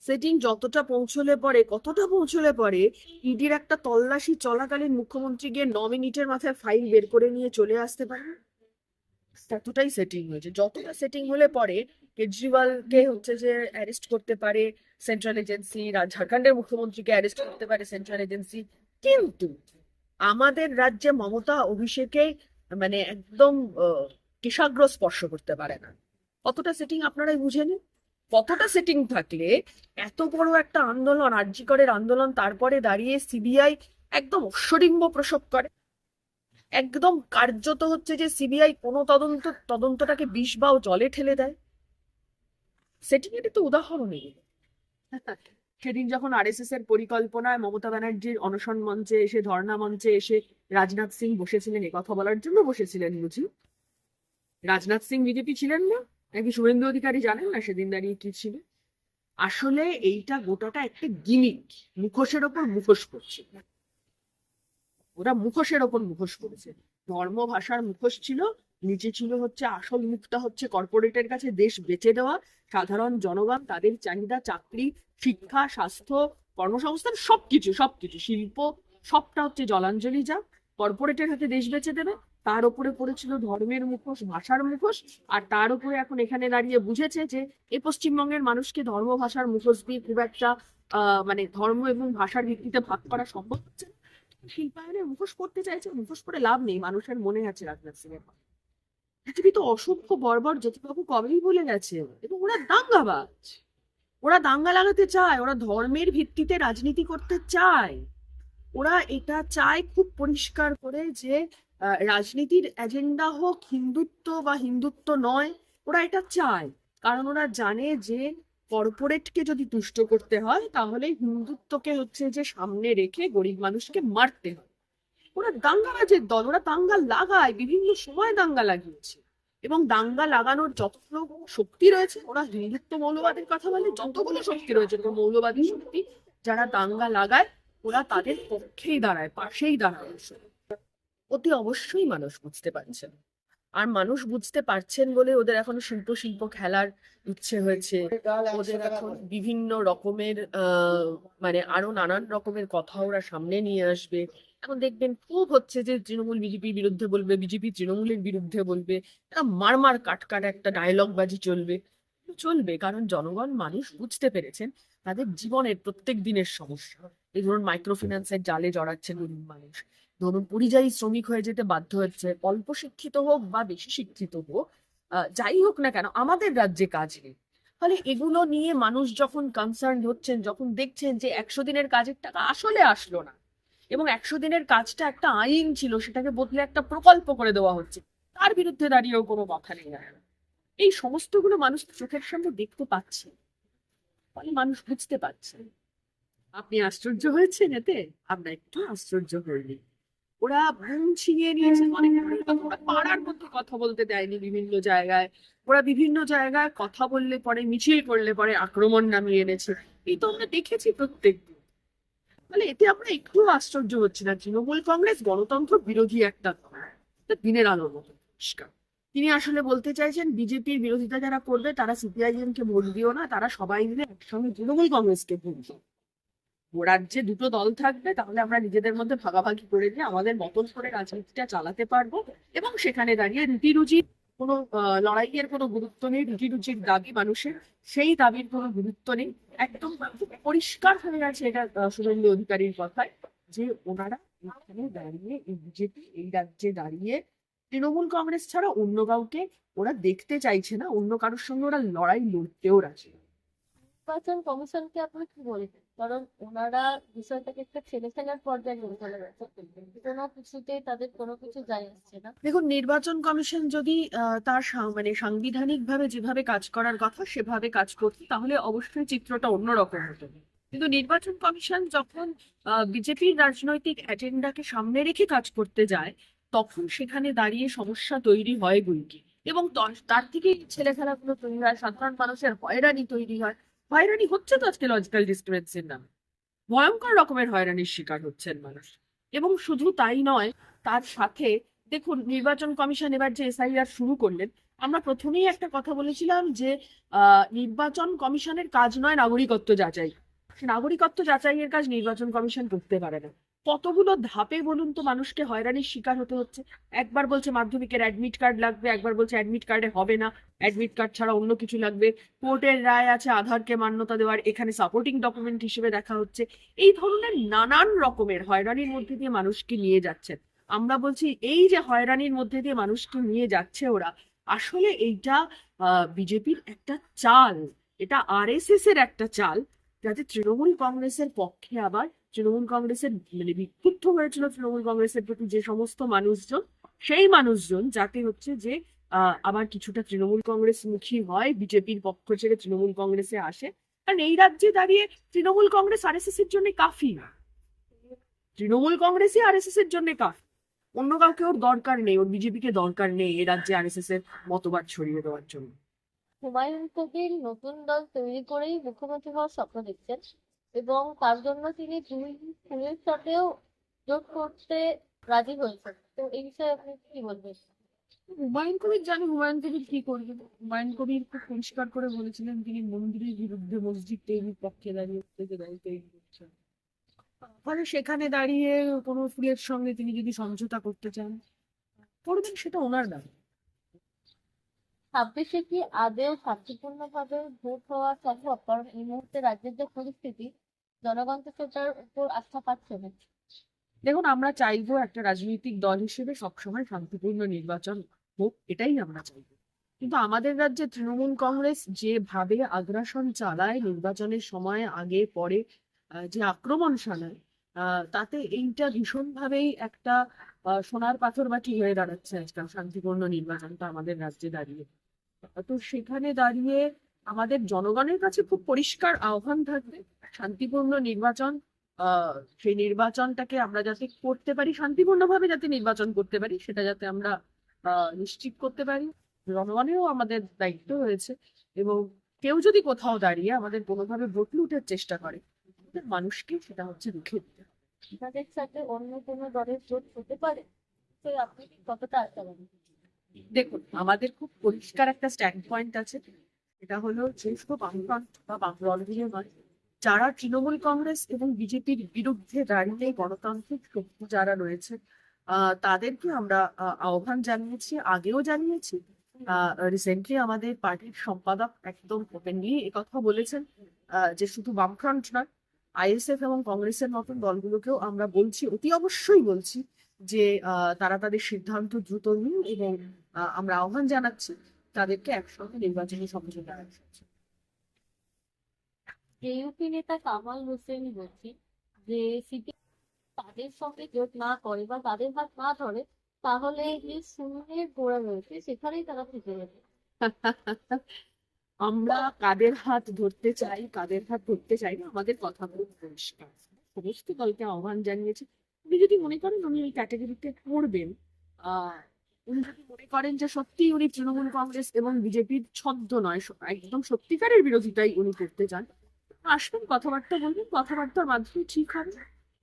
Setting যতটা পৌঁছলে পরে, কতটা পৌঁছলে পরে ইডির একটা তল্লাশি চলাকালীন মুখ্যমন্ত্রী গিয়ে 9 মিনিটের মাথায় ফাইল বের করে নিয়ে চলে আসতে পারে? ততটাই সেটিং হয়েছে। যতটা সেটিং হলে পরে কেজরিওয়ালকে হচ্ছে যে অ্যারেস্ট করতে পারে সেন্ট্রাল এজেন্সি, ঝাড়খণ্ডের মুখ্যমন্ত্রীকে অ্যারেস্ট করতে পারে সেন্ট্রাল এজেন্সি, কিন্তু আমাদের রাজ্যে মমতা অভিষেকে মানে একদম কেশাগ্র স্পর্শ করতে পারে না। কতটা সেটিং আপনারাই বুঝে নিন। কতটা সেটিং থাকলে এত বড় একটা আন্দোলন, আরজি করের আন্দোলন, তারপরে দাঁড়িয়ে সিবিআই একদম অশ্বডিম্ব প্রসব করে, একদম কার্যত হচ্ছে যে সিবিআই কোনো তদন্তটাকে বিষ বা জলে ঠেলে দেয়। সেটিং এর তো উদাহরণ এগুলো। সেদিন যখন আরএসএস এর পরিকল্পনায় মমতা ব্যানার্জির অনশন মঞ্চে এসে, ধর্ণা মঞ্চে এসে রাজনাথ সিং বসেছিলেন, এ কথা বলার জন্য বসেছিলেন বুঝি? রাজনাথ সিং বিজেপি ছিলেন না নাকি শুভেন্দু অধিকারী জানেন না সেদিন দাঁড়িয়ে কি ছিল? আসলে এইটা গোটাটা একটা গিমিক, মুখোশের ওপর মুখোশ করছে। ওরা মুখোশের ওপর মুখোশ করেছে। ধর্ম ভাষার মুখোশ ছিল, নিচে ছিল হচ্ছে আসল মুখটা হচ্ছে কর্পোরেটের কাছে দেশ বেচে দেওয়া, সাধারণ জনগণ তাদের চাহিদা, চাকরি, শিক্ষা, স্বাস্থ্য, কর্মসংস্থান, সবকিছু সবকিছু, শিল্প, সবটা হচ্ছে জলাঞ্জলি যা কর্পোরেটের হাতে দেশ বেচে দেবে। তার উপরে পড়েছিল ধর্মের মুখোশ, ভাষার মুখোশ। আর তার উপরে এখন এখানে দাঁড়িয়ে বুঝেছে যে এই পশ্চিমবঙ্গের মানুষকে ধর্ম ভাষার মুখোশ দিয়ে খুব একটা মানে ধর্ম এবং ভাষার ভিত্তিতে ভাগ করা সম্ভব হচ্ছে না। শিল্পায়নের মুখোশ করতে চাইছে, মুখোশ করে লাভ নেই, মানুষের মনে আছে রাজনাথ সিং এর কথা। পৃথিবী তো অসংখ্য বর্বর জ্যোতিবাবু কবেই বলে গেছে, এবং ওরা দাঙ্গাবাজ। ওরা দাঙ্গা লাগাতে চায়, ওরা ধর্মের ভিত্তিতে রাজনীতি করতে চায়। ওরা এটা চায় খুব পরিষ্কার করে যে রাজনীতির এজেন্ডা হোক হিন্দুত্ব বা হিন্দুত্ব নয়, ওরা এটা চায়। কারণ ওরা জানে যে কর্পোরেটকে যদি তুষ্ট করতে হয় তাহলে হিন্দুত্বকে হচ্ছে যে সামনে রেখে গরিব মানুষকে মারতে হয়। ওরা দাঙ্গাবাজের দল, ওরা দাঙ্গা লাগায়, বিভিন্ন সময় দাঙ্গা লাগিয়েছে। এবং দাঙ্গা লাগানোর যতগুলো শক্তি রয়েছে, ওরা হিন্দুত্ব মৌলবাদের কথা বলে, যতগুলো শক্তি রয়েছে মৌলবাদী শক্তি, যারা দাঙ্গা লাগায় ওরা তাদের পক্ষেই দাঁড়ায়, পাশেই দাঁড়ায়। অতি অবশ্যই মানুষ বুঝতে পারছেন। আর মানুষ বুঝতে পারছেন বলে ওদের এখন শিল্প খেলার ইচ্ছে হয়েছে। ওদের এখন বিভিন্ন রকমের মানে আরো নানান রকমের কথা ওরা সামনে নিয়ে আসবে। এখন দেখবেন খুব হচ্ছে যে তৃণমূল বিজেপির বিরুদ্ধে বলবে, বিজেপি তৃণমূলের বিরুদ্ধে বলবে, একটা মারমার কাটকাট একটা ডায়লগ বাজি চলবে। চলবে, কারণ জনগণ মানুষ বুঝতে পেরেছেন তাদের জীবনের প্রত্যেক দিনের সমস্যা। এই ধরুন মাইক্রো ফিন্যান্সের জালে জড়াচ্ছে গরিব মানুষ, ধরুন পরিযায়ী শ্রমিক হয়ে যেতে বাধ্য হচ্ছে, অল্প শিক্ষিত হোক বা বেশি শিক্ষিত হোক, যাই হোক না কেন আমাদের রাজ্যে কাজ নেই। ফলে এগুলো নিয়ে মানুষ যখন কনসার্ন হচ্ছেন, যখন দেখছেন যে 100 দিনের কাজের টাকা আসলে আসলো না, এবং 100 দিনের কাজটা একটা আইন ছিল, সেটাকে বদলে একটা প্রকল্প করে দেওয়া হচ্ছে, তার বিরুদ্ধে দাঁড়িয়েও কোনো কথা নেই। এই সমস্তগুলো মানুষ চোখের সামনে দেখতে পাচ্ছে, ফলে মানুষ বুঝতে পারছে। আপনি আশ্চর্য হয়েছেন এতে? আমরা একটু আশ্চর্য হইনি। ওরা ঘুম ছিনিয়ে নিয়েছে অনেক দূরের কথা, ওরা পাড়ার মধ্যে কথা বলতে দেয়নি বিভিন্ন জায়গায়। ওরা বিভিন্ন জায়গায় কথা বললে পরে, মিছিল করলে পরে আক্রমণ নামিয়ে এনেছে। এই তো আমরা দেখেছি প্রত্যেক দিন। মানে এতে আমরা একটু আশ্চর্য হচ্ছি না। তৃণমূল কংগ্রেস গণতন্ত্র বিরোধী একটা দল, এটা দিনের আলোর মতো পরিষ্কার। তিনি আসলে বলতে চাইছেন বিজেপির বিরোধিতা যারা করবে তারা সিপিআইএম কে ভোট দিও না, তারা সবাই মিলে একসঙ্গে তৃণমূল কংগ্রেসকে ভোট দিও। রাজ্যে দুটো দল থাকবে, তাহলে আমরা নিজেদের মধ্যে ভাগাভাগি করে নিয়ে আমাদের মতন করে রাজনীতিটা চালাতে পারবো। এবং সেখানে দাঁড়িয়ে রুটি রুজির কোনো লড়াইয়ের কোনো গুরুত্ব নেই, রুটি রুচির দাবি মানুষের, সেই দাবির কোনো গুরুত্ব নেই। একদম পরিষ্কার হয়ে গেছে এটা শুভেন্দু অধিকারীর কথায়, যে ওনারা এখানে দাঁড়িয়ে, এই বিজেপি এই রাজ্যে দাঁড়িয়ে তৃণমূল কংগ্রেস ছাড়া অন্য কাউকে ওরা দেখতে চাইছে না, অন্য কারোর সঙ্গে ওরা লড়াই লড়তেও রাজি না। নির্বাচন কমিশনকে আপনি কি বলবেন? কারণ ওনারা বিষয়টাকে একটা ছেলে খেলার পর্যায়ে নিয়ে চলে গেছে, কোনো কিছুতেই তাদের কোনো কিছু যায় আসছে না। দেখুন, নির্বাচন কমিশন যদি তার মানে সাংবিধানিক ভাবে যেভাবে কাজ করার কথা সেভাবে কাজ করতো তাহলে অবশ্যই চিত্রটা অন্যরকম হতো। কিন্তু নির্বাচন কমিশন যখন বিজেপির রাজনৈতিক এজেন্ডাকে সামনে রেখে কাজ করতে যায়, তখন সেখানে দাঁড়িয়ে সমস্যা তৈরি হয় বৈকি। এবং তার থেকে ছেলে খেলাগুলো তৈরি হয়, সাধারণ মানুষের হয়রানি তৈরি হয়। হয়রানি হচ্ছে তো আজকে লজিক্যাল ডিস্টারবেন্সের নামে, ভয়ঙ্কর রকমের হয়রানির শিকার হচ্ছেন মানুষ। এবং শুধু তাই নয়, তার সাথে দেখুন নির্বাচন কমিশন এবার যে এসআইআর শুরু করলেন, আমরা প্রথমেই একটা কথা বলেছিলাম যে নির্বাচন কমিশনের কাজ নয় নাগরিকত্ব যাচাই। সে নাগরিকত্ব যাচাইয়ের কাজ নির্বাচন কমিশন করতে পারে না। কতগুলো ধাপে বলুন তো মানুষকে হয়রানির শিকার হতে হচ্ছে। একবার বলছে মাধ্যমিকের অ্যাডমিট কার্ড লাগবে, একবার বলছে অ্যাডমিট কার্ডে হবে না, অ্যাডমিট কার্ড ছাড়া অন্য কিছু লাগবে। কোর্টের রায় আছে আধারকে মান্যতা দেওয়ার, এখানে সাপোর্টিং ডকুমেন্ট হিসেবে দেখা হচ্ছে। এই ধরনের নানান রকমের হয়রানির মধ্যে দিয়ে মানুষকে নিয়ে যাচ্ছেন। আমরা বলছি এই যে হয়রানির মধ্যে দিয়ে মানুষকে নিয়ে যাচ্ছে ওরা, আসলে এইটা বিজেপির একটা চাল, এটা আরএসএস এর একটা চাল, যাতে তৃণমূল কংগ্রেসের পক্ষে আবার তৃণমূল কংগ্রেসের মানে বিক্ষুব্ধ হয়েছিল তৃণমূল কংগ্রেসের প্রতি যে সমস্ত মানুষজন, সেই মানুষজন যাতে হচ্ছে যে আবার কিছুটা তৃণমূল কংগ্রেস মুখী হয়, বিজেপির পক্ষ ছেড়ে তৃণমূল কংগ্রেসে আসে। কারণ এই রাজ্যে দাঁড়িয়ে তৃণমূল কংগ্রেস আরএসএস এর জন্য কাফি, তৃণমূল কংগ্রেসই আরএসএস এর জন্য কাফি। অন্য কাউকে ওর দরকার নেই, ওর বিজেপিকে দরকার নেই এই রাজ্যে আরএসএস এর মতবাদ ছড়িয়ে দেওয়ার জন্য। হুমায়ুন কবির নতুন দল তৈরি করেই মুখ্যমন্ত্রী হওয়ার স্বপ্ন দেখছেন এবং তার জন্য তিনি দুই ফুলের সাথেও জোট করতে রাজি হয়েছেন। তো এই বিষয়ে আপনি কি বলবেন? হুমায়ুন কবির জানি হুমায়ুন কবির কি করবেন। হুমায়ুন কবির খুব পরিষ্কার করে বলেছিলেন তিনি মন্দিরের বিরুদ্ধে মসজিদ তৈরির পক্ষে দাঁড়িয়ে থেকে দল তৈরি করছেন। ফলে সেখানে দাঁড়িয়ে কোনো ফুলের সঙ্গে তিনি যদি সমঝোতা করতে চান করবেন, সেটা ওনার ব্যাপার। 26-এ কি আদৌ শান্তিপূর্ণভাবে ভোট হওয়া সম্ভব? কারণ এই মুহূর্তে রাজ্যের যে পরিস্থিতি, জনগণ তো সেটার উপর আস্থা পাচ্ছে না। দেখুন, আমরা চাইবো একটা রাজনৈতিক দল হিসেবে সবসময় শান্তিপূর্ণ নির্বাচন হোক, এটাই আমরা চাইবো। কিন্তু আমাদের রাজ্যে তৃণমূল কংগ্রেস যেভাবে আগ্রাসন চালায় নির্বাচনের সময় আগে পরে, যে আক্রমণ চালায়, তাতে এইটা ভীষণভাবেই একটা সোনার পাথর বাটি হয়ে দাঁড়াচ্ছে আজকাল শান্তিপূর্ণ নির্বাচনটা আমাদের রাজ্যে দাঁড়িয়ে। তো সেখানে দাঁড়িয়ে আমাদের জনগণের কাছে খুব পরিষ্কার আহ্বান থাকবে, শান্তিপূর্ণ নির্বাচন, সেই নির্বাচনটাকে আমরা যাতে করতে পারি, শান্তিপূর্ণভাবে যাতে নির্বাচন করতে পারি, সেটা যাতে আমরা নিশ্চিত করতে পারি। জনগণেরও আমাদের দায়িত্ব রয়েছে, এবং কেউ যদি কোথাও দাঁড়িয়ে আমাদের কোনোভাবে ভোট লুটের চেষ্টা করে, আমাদের মানুষকে সেটা হচ্ছে রুখে দিতে হবে। তাদের সাথে অন্য কোনো দলের জোট হতে পারে? তো আপনি কি কতটা আশাবাদী? দেখুন, আমাদের খুব পরিষ্কার একটা স্ট্যান্ড পয়েন্ট আছে, এটা হলো যে শুধু বামফ্রন্ট বা বাম দলগুলো নয়, যারা তৃণমূল কংগ্রেস এবং বিজেপির বিরুদ্ধে দাঁড়িয়ে গণতান্ত্রিক শক্তি যারা রয়েছে, তাদেরকে আমরা আহ্বান জানিয়েছি, আগেও জানিয়েছি। রিসেন্টলি আমাদের পার্টির সম্পাদক একদম ওপেনলি একথা বলেছেন, যে শুধু বামফ্রন্ট নয়, আইএসএফ এবং কংগ্রেসের মতন দলগুলোকেও আমরা বলছি, অতি অবশ্যই বলছি যে তারা তাদের সিদ্ধান্ত দ্রুত নিন, এবং আমরা আহ্বান জানাচ্ছি তাদেরকে একসঙ্গে নির্বাচনী সমঝোতা রাখতে। ইউপি নেতা কামাল হোসেন বলছি যে সিপি তাদের সঙ্গে জোট না করে বা তাদের হাত না ধরে, তাহলে যে শূন্যের গোড়া রয়েছে সেখানেই তারা থেকে যাবে। আমরা কাদের হাত ধরতে চাই, কাদের হাত ধরতে চাই না, আমাদের কথা খুব পরিষ্কার। সমস্ত দলকে আহ্বান জানিয়েছে, উনি যদি মনে করেন উনি ওই ক্যাটাগরিতে পড়বেন, উনি যদি মনে করেন যে সত্যি উনি তৃণমূল কংগ্রেস এবং বিজেপির ছদ্ম নয়, একদম সত্যিকারের বিরোধিতাই উনি করতে চান, আসবেন, কথাবার্তা বলবেন, কথাবার্তার মাধ্যমে ঠিক হবে।